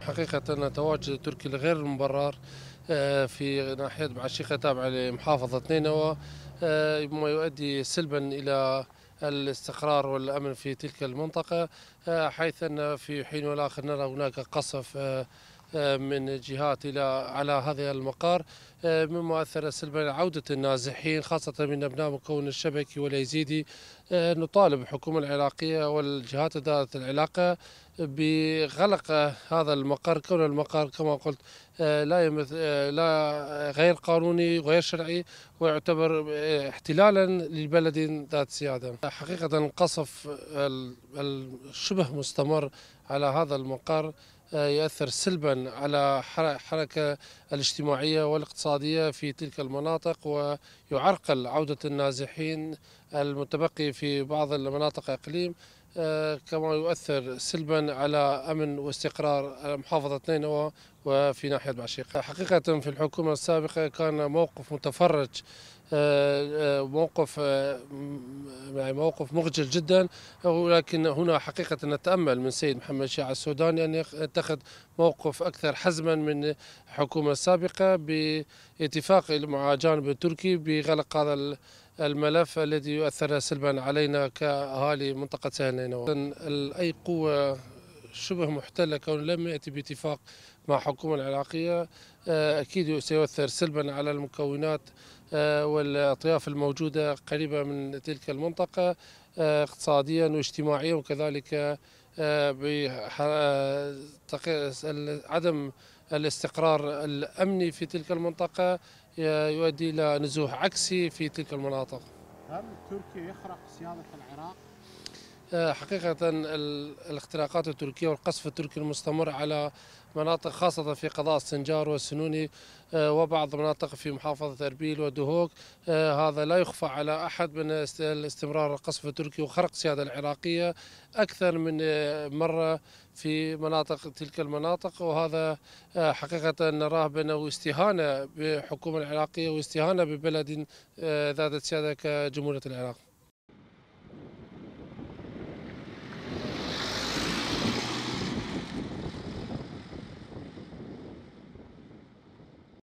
حقيقة تواجد التركي الغير المبرر في ناحية بعشيقة تابعة لمحافظة نينوى ما يؤدي سلبا إلى الاستقرار والأمن في تلك المنطقة، حيث أن في حين والآخر نرى هناك قصف من جهات إلى على هذا المقر، مما أثر سلبا على عودة النازحين خاصة من أبناء مكون الشبكي واليزيدي. نطالب الحكومة العراقية والجهات ذات العلاقة بغلق هذا المقر، كون المقر كما قلت لا يمث لا غير قانوني وغير شرعي، ويعتبر احتلالا للبلد ذات سيادة. حقيقة القصف الشبه مستمر على هذا المقر يؤثر سلبا على الحركة الاجتماعية والاقتصادية في تلك المناطق، ويعرقل عودة النازحين المتبقي في بعض المناطق إقليم، كما يؤثر سلبا على أمن واستقرار محافظة نينوى وفي ناحية بعشيقة. حقيقة في الحكومة السابقة كان موقف متفرج، موقف يعني موقف مخجل جدا، ولكن هنا حقيقة نتأمل من سيد محمد شيع السوداني أن يتخذ موقف أكثر حزما من الحكومة السابقة باتفاق مع جانب التركي بغلق هذا الملف الذي يؤثر سلبا علينا كأهالي منطقة سهل نينوى. أي قوة شبه محتلة كون لم يأتي باتفاق مع الحكومة العراقية أكيد سيؤثر سلبا على المكونات والأطياف الموجودة قريبة من تلك المنطقة اقتصاديا واجتماعيا، وكذلك عدم الاستقرار الأمني في تلك المنطقة يؤدي إلى نزوح عكسي في تلك المناطق. هل تركيا يخرق سيادة العراق؟ حقيقة الاختراقات التركية والقصف التركي المستمر على مناطق خاصة في قضاء السنجار والسنوني وبعض مناطق في محافظة أربيل ودهوك، هذا لا يخفى على أحد من الاستمرار القصف التركي وخرق السيادة العراقية أكثر من مرة في مناطق تلك المناطق، وهذا حقيقة نراه بأنه استهانة بالحكومة العراقية واستهانة ببلد ذات السيادة كجمهورية العراق.